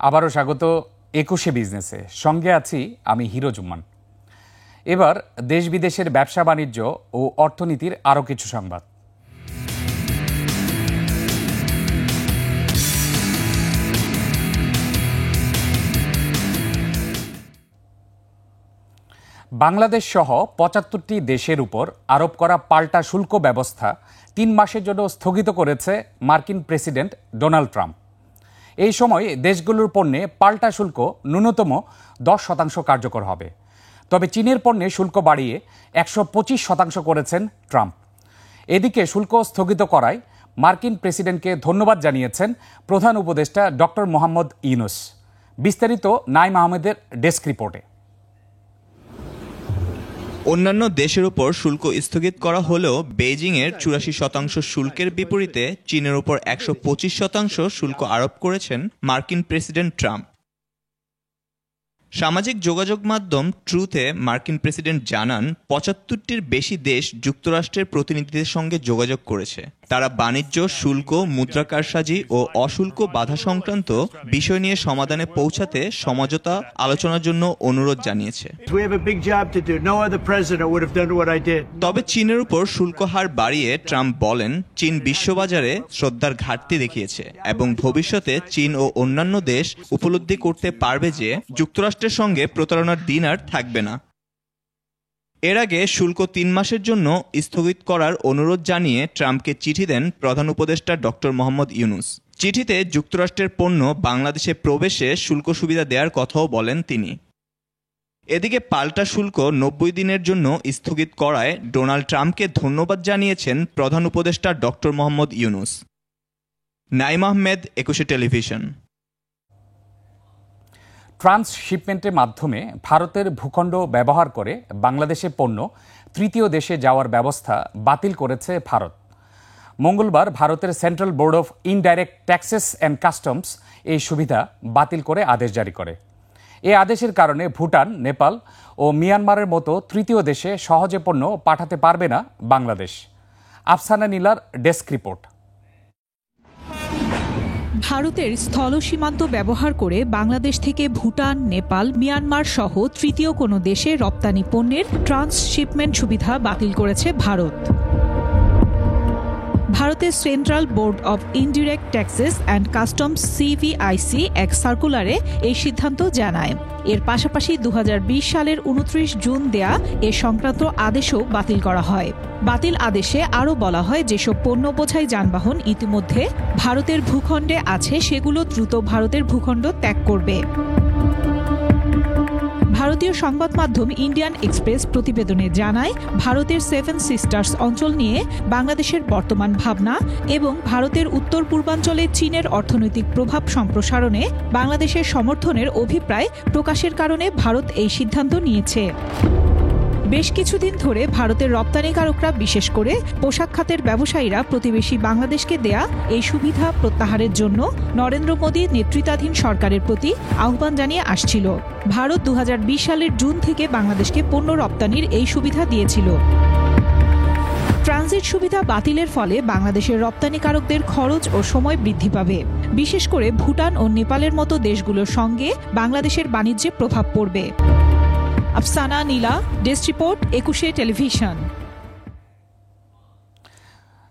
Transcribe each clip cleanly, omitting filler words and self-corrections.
আবারও স্বাগত ২১শে বিজনেসে। সঙ্গে আছি আমি হিরো জুম্মান। এবার দেশ বিদেশের ব্যবসা বাণিজ্য ও অর্থনীতির আরও কিছু সংবাদ। বাংলাদেশ সহ ৭৫টি দেশের উপর আরোপ করা পাল্টা শুল্ক ব্যবস্থা ৩ মাসের জন্য স্থগিত করেছে মার্কিন প্রেসিডেন্ট ডোনাল্ড ট্রাম্প। এই সময় দেশগুলোর পণ্যে পাল্টা শুল্ক ন্যূনতম ১০% কার্যকর হবে। তবে চীনের পণ্যে শুল্ক বাড়িয়ে ১২৫% করেছেন ট্রাম্প। এদিকে শুল্ক স্থগিত করায় মার্কিন প্রেসিডেন্টকে ধন্যবাদ জানিয়েছেন প্রধান উপদেষ্টা ডক্টর মোহাম্মদ ইউনূস। বিস্তারিত নাইম আহমেদের ডেস্ক রিপোর্টে। অন্যান্য দেশের উপর শুল্ক স্থগিত করা হলেও বেইজিংয়ের ৮৪% শুল্কের বিপরীতে চীনের উপর ১২৫% শুল্ক আরোপ করেছেন মার্কিন প্রেসিডেন্ট ট্রাম্প। সামাজিক যোগাযোগ মাধ্যম ট্রুথে মার্কিন প্রেসিডেন্ট জানান ৭৫টির বেশি দেশ যুক্তরাষ্ট্রের প্রতিনিধিদের সঙ্গে যোগাযোগ করেছে। তারা বাণিজ্য, শুল্ক, মুদ্রা কারসাজি ও অশুল্ক বাধা সংক্রান্ত বিষয় নিয়ে সমাধানে পৌঁছাতে সমঝোতা আলোচনার জন্য অনুরোধ জানিয়েছে। তবে চীনের উপর শুল্ক হার বাড়িয়ে ট্রাম্প বলেন, চীন বিশ্ববাজারে শ্রদ্ধার ঘাটতি দেখিয়েছে এবং ভবিষ্যতে চীন ও অন্যান্য দেশ উপলব্ধি করতে পারবে যে যুক্তরাষ্ট্রের সঙ্গে প্রতারণার দিন আর থাকবে না। এর আগে শুল্ক ৩ মাসের জন্য স্থগিত করার অনুরোধ জানিয়ে ট্রাম্পকে চিঠি দেন প্রধান উপদেষ্টা ডক্টর মোহাম্মদ ইউনূস। চিঠিতে যুক্তরাষ্ট্রের পণ্য বাংলাদেশে প্রবেশে শুল্ক সুবিধা দেওয়ার কথাও বলেন তিনি। এদিকে পাল্টা শুল্ক ৯০ দিনের জন্য স্থগিত করায় ডোনাল্ড ট্রাম্পকে ধন্যবাদ জানিয়েছেন প্রধান উপদেষ্টা ডক্টর মোহাম্মদ ইউনূস। নাইম আহমেদ, ২১শে টেলিভিশন। ট্রান্সশিপমেন্টের মাধ্যমে ভারতের ভূখণ্ড ব্যবহার করে বাংলাদেশে পণ্য তৃতীয় দেশে যাওয়ার ব্যবস্থা বাতিল করেছে ভারত। মঙ্গলবার ভারতের Central board of indirect taxes and customs এই সুবিধা বাতিল করে আদেশ জারি করে। এই আদেশের কারণে ভুটান, নেপাল ও মিয়ানমারের মতো তৃতীয় দেশে সহজে পণ্য পাঠাতে পারবে না বাংলাদেশ। আফসানা নীলার ডেস্ক রিপোর্ট। ভারতের স্থল সীমান্ত ব্যবহার করে বাংলাদেশ থেকে ভুটান, নেপাল, মিয়ানমার সহ তৃতীয় কোনো দেশে রপ্তানি পণ্যের ট্রান্সশিপমেন্ট সুবিধা বাতিল করেছে ভারত। ভারতের Central Board of Indirect Taxes and Customs সিভিআইসি এক সার্কুলারে এই সিদ্ধান্ত জানায়। এর পাশাপাশি ২০২০ সালের ২৯ জুন দেয়া এ সংক্রান্ত আদেশও বাতিল করা হয়। বাতিল আদেশে আরও বলা হয়, যেসব পণ্য বোঝাই যানবাহন ইতিমধ্যে ভারতের ভূখণ্ডে আছে সেগুলো দ্রুত ভারতের ভূখণ্ড ত্যাগ করবে। ভারতীয় সংবাদ মাধ্যম ইন্ডিয়ান এক্সপ্রেস প্রতিবেদনে জানায়, ভারতের সেভেন সিস্টার্স অঞ্চল নিয়ে বাংলাদেশের বর্তমান ভাবনা এবং ভারতের উত্তর পূর্বাঞ্চলে চীনের অর্থনৈতিক প্রভাব সম্প্রসারণে বাংলাদেশের সমর্থনের অভিপ্রায় প্রকাশের কারণে ভারত এই সিদ্ধান্ত নিয়েছে। বেশ কিছুদিন ধরে ভারতের রপ্তানিকারকরা, বিশেষ করে পোশাক খাতের ব্যবসায়ীরা প্রতিবেশী বাংলাদেশকে দেয়া এই সুবিধা প্রত্যাহারের জন্য নরেন্দ্র মোদী নেতৃত্বাধীন সরকারের প্রতি আহ্বান জানিয়ে আসছিল। ভারত ২০২০ সালের জুন থেকে বাংলাদেশকে পণ্য রপ্তানির এই সুবিধা দিয়েছিল। ট্রানজিট সুবিধা বাতিলের ফলে বাংলাদেশের রপ্তানিকারকদের খরচ ও সময় বৃদ্ধি পাবে। বিশেষ করে ভুটান ও নেপালের মতো দেশগুলোর সঙ্গে বাংলাদেশের বাণিজ্যে প্রভাব পড়বে। আফসানা নীলা, ডেস্ক রিপোর্ট, ২১শে টেলিভিশন।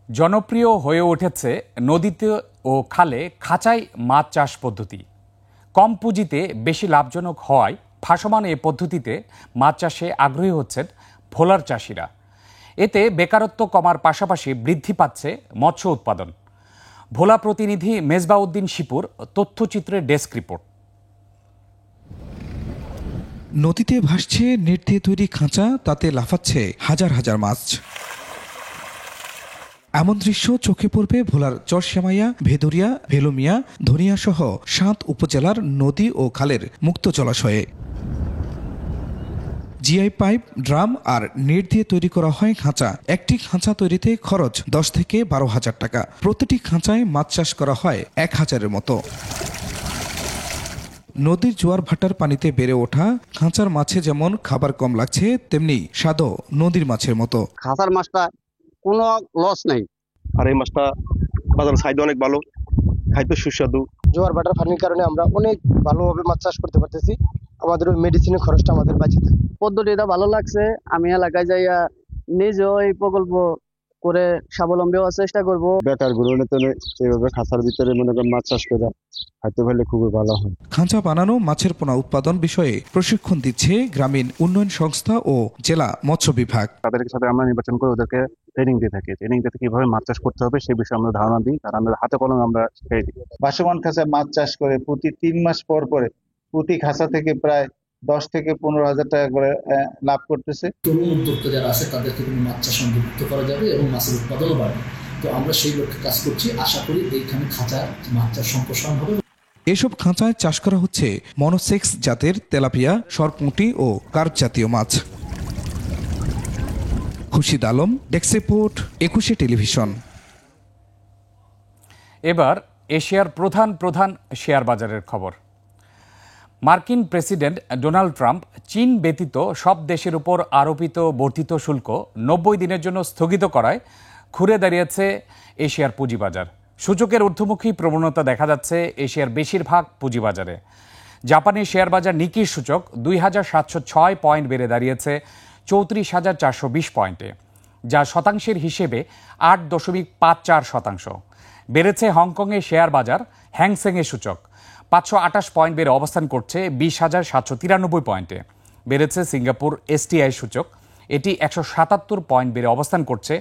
জনপ্রিয় হয়ে উঠেছে নদীতে ও খালে খাঁচায় মাছ চাষ পদ্ধতি। কম পুঁজিতে বেশি লাভজনক হওয়ায় ভাসমান এ পদ্ধতিতে মাছ চাষে আগ্রহী হচ্ছেন ভোলার চাষিরা। এতে বেকারত্ব কমার পাশাপাশি বৃদ্ধি পাচ্ছে মৎস্য উৎপাদন। ভোলা প্রতিনিধি মেজবাউদ্দিন শিপুর তথ্যচিত্রের ডেস্ক রিপোর্ট। নদীতে ভাসছে নেট দিয়ে তৈরি খাঁচা, তাতে লাফাচ্ছে হাজার হাজার মাছ। এমন দৃশ্য চোখে পড়বে ভোলার চরশ্যামাইয়া, ভেদুরিয়া, ভেলুমিয়া, ধনিয়া সহ ৭ উপজেলার নদী ও খালের মুক্ত জলাশয়ে। জিআই পাইপ, ড্রাম আর নেট দিয়ে তৈরি করা হয় খাঁচা। একটি খাঁচা তৈরিতে খরচ ১০ থেকে ১২ হাজার টাকা। প্রতিটি খাঁচায় মাছ চাষ করা হয় ১,০০০-এর মতো। নদীর জোয়ার ভাটার পানিতে বেড়ে ওঠা খাঁচার মাছে যেমন খাবার কম লাগছে, তেমনি স্বাদও নদীর মাছের মতো। খাঁচার মাছটা কোনো লস নেই, আর এই মাছটা বাজারে চাহিদা অনেক ভালো, খাইতে সুস্বাদু। জোয়ার ভাটার পানির কারণে আমরা অনেক ভালোভাবে মাছ চাষ করতে পারতেছি। আমাদের ওই মেডিসিনের খরচটা আমাদের বাঁচে থাকে। পদ্ধতিটা ভালো লাগছে। আমি এলাকায় যাইয়া নিজেও এই প্রকল্প করে স্বাবলম্বী হওয়ার চেষ্টা করব। বেকার গুলো এইভাবে খাঁচার ভিতরে মনে করেন মাছ চাষ করে খাইতে পারলে খুবই ভালো হয়। খাঁচা বানানো, মাছের পোনা উৎপাদন বিষয়ে প্রশিক্ষণ দিচ্ছে গ্রামীণ উন্নয়ন সংস্থা ও জেলা মৎস্য বিভাগ। তাদের সাথে আমরা নির্বাচন করে ওদেরকে ট্রেনিং দিয়ে থাকি। ট্রেনিং দিতে কিভাবে মাছ চাষ করতে হবে সেই বিষয়ে আমরা ধারণা দিই, আর আমরা হাতে কলমে আমরা শিখিয়ে দিই। ভাসমান খাঁচায় মাছ চাষ করে প্রতি 3 মাস পর পরে প্রতি খাঁচা থেকে প্রায় 10 থেকে 15,000 টাকা করে লাভ করতেছে। তরুণ উদ্যোক্তা যারা আছে তাদেরকে কিন্তু মাছ চাষ অন্তর্ভুক্ত করা যাবে এবং মাছের উৎপাদনও বাড়বে। তো আমরা সেই লক্ষ্যে কাজ করছি। আশা করি এইখানে খাঁচার মাছ চাষ সম্প্রসারণ হবে। এসব খাঁচায় চাষ করা হচ্ছে মনোসেক্স জাতের তেলাপিয়া, সরপুঁটি ও কার্প জাতীয় মাছ। Khurshid Alam, desk report, 21 television. এবার এশিয়ার প্রধান শেয়ার বাজারের খবর। মার্কিন প্রেসিডেন্ট ডোনাল্ড ট্রাম্প চীন ব্যতীত সব দেশের উপর আরোপিত বর্ধিত শুল্ক 90 দিনের জন্য স্থগিত করায় ঘুরে দাঁড়িয়েছে এশিয়ার পুঁজিবাজার। সূচকের ঊর্ধ্বমুখী প্রবণতা দেখা যাচ্ছে এশিয়ার বেশিরভাগ পুঁজিবাজারে। জাপানি শেয়ার বাজার নিকির সূচক 2706 পয়েন্ট বেড়ে দাঁড়িয়েছে 34,420 পয়েন্টে, যা শতাংশের হিসেবে 8.54%। বেড়েছে হংকংয়ের শেয়ার বাজার হ্যাংসেংয়ের সূচক 528 পয়েন্ট বেড়ে অবস্থান করছে 20,793 পয়েন্টে। বেড়েছে সিঙ্গাপুর এসটিআই সূচক, এটি 177 পয়েন্ট বেড়ে অবস্থান করছে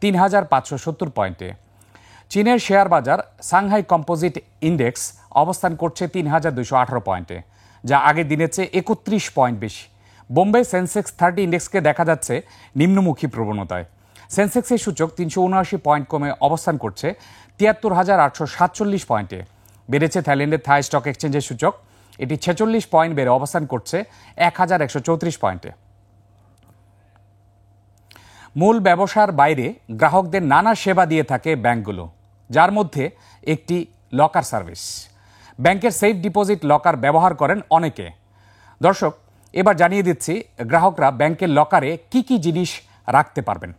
3,570 পয়েন্টে। চীনের শেয়ার বাজার সাংহাই কম্পোজিট ইন্ডেক্স অবস্থান করছে 3,218 পয়েন্টে, যা আগের দিনের চেয়ে 31 পয়েন্ট বেশি। বোম্বে সেন্সেক্স 30 ইন্ডেক্সকে দেখা যাচ্ছে নিম্নমুখী প্রবণতায়। সেন্সেক্সের সূচক 379 পয়েন্ট কমে অবস্থান করছে 73,847 পয়েন্টে। বেড়েছে থাইল্যান্ডের থাই স্টক এক্সচেঞ্জের সূচক, এটি 46 পয়েন্ট বেড়ে অবস্থান করছে 1,134 পয়েন্টে। মূল ব্যবসার বাইরে গ্রাহকদের নানা সেবা দিয়ে থাকে ব্যাংকগুলো, যার মধ্যে একটি লকার সার্ভিস। ব্যাংকের সেফ ডিপোজিট লকার ব্যবহার করেন অনেকে। দর্শক, এবার জানিয়ে দিচ্ছি গ্রাহকরা ব্যাংকের লকারে কি কি জিনিস রাখতে পারবেন।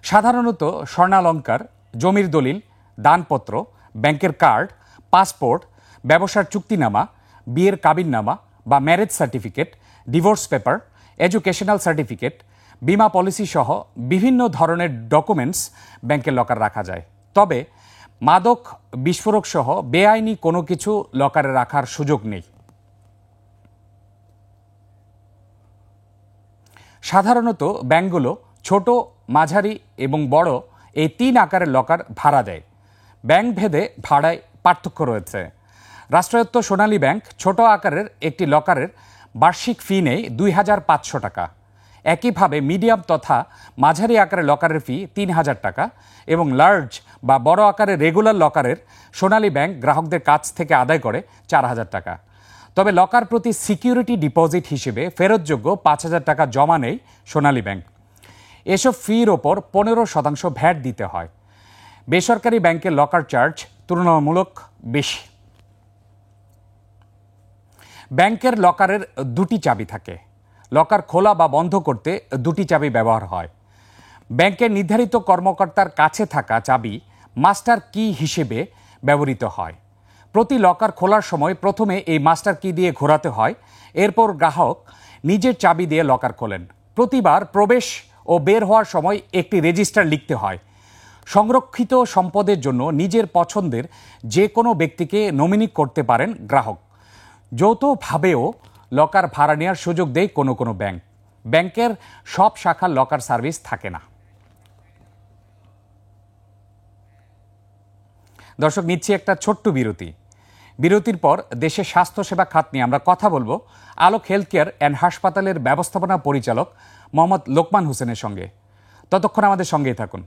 সাধারণত স্বর্ণালংকার, জমির দলিল, দানপত্র, ব্যাংকের কার্ড, পাসপোর্ট, ব্যবসার চুক্তিনামা, বিয়ের কাবিননামা বা marriage certificate, divorce paper, educational certificate, বিমা পলিসি সহ বিভিন্ন ধরনের ডকুমেন্টস ব্যাংকের লকার রাখা যায়। তবে মাদক, বিস্ফোরক সহ বেআইনি কোনো কিছু লকারে রাখার সুযোগ নেই। সাধারণত ব্যাংকগুলো ছোট, মাঝারি এবং বড় এই 3 আকারের লকার ভাড়া দেয়। ব্যাংক ভেদে ভাড়ায় পার্থক্য রয়েছে। রাষ্ট্রায়ত্ত সোনালী ব্যাংক ছোট আকারের একটি লকারের বার্ষিক ফি নেয় 2,500 টাকা। একইভাবে মিডিয়াম তথা মাঝারি আকারের লকারের ফি 3,000 টাকা এবং লার্জ বা বড় আকারের রেগুলার লকারের সোনালী ব্যাংক গ্রাহকদের কাছ থেকে আদায় করে 4,000 টাকা। তবে লকার প্রতি সিকিউরিটি ডিপোজিট হিসেবে ফেরতযোগ্য 5,000 টাকা জমা নেয় সোনালী ব্যাংক। এসব ফির ওপর 15% ভ্যাট দিতে হয়। বেসরকারি ব্যাংকের লকার চার্জ তুলনামূলক বেশি। ব্যাংকের লকারের 2টি চাবি থাকে। লকার খোলা বা বন্ধ করতে 2টি চাবি ব্যবহার হয়। ব্যাংকের নির্ধারিত কর্মকর্তার কাছে থাকা চাবি মাস্টার কি হিসেবে ব্যবহৃত হয়। প্রতি লকার খোলার সময় প্রথমে এই মাস্টার কি দিয়ে ঘোরাতে হয়, এরপর গ্রাহক নিজের চাবি দিয়ে লকার খোলেন। প্রতিবার প্রবেশ ও বের হওয়ার সময় একটি রেজিস্টার লিখতে হয়। সংরক্ষিত সম্পদের জন্য নিজের পছন্দের যে কোনো ব্যক্তিকে নমিনি করতে পারেন গ্রাহক। যৌথভাবেও লকার ভাড়া নেওয়ার সুযোগ দেয় কোনো কোনো ব্যাংক। ব্যাংকের সব শাখার লকার সার্ভিস থাকে না। দর্শক, নিচ্ছি একটা ছোট্ট বিরতি। বিরতির পর দেশের স্বাস্থ্যসেবা খাত নিয়ে আমরা কথা বলবো আলোক হেলথ কেয়ার অ্যান্ড হাসপাতালের ব্যবস্থাপনা পরিচালক মোহাম্মদ লোকমান হোসেনের সঙ্গে। ততক্ষণ আমাদের সঙ্গেই থাকুন।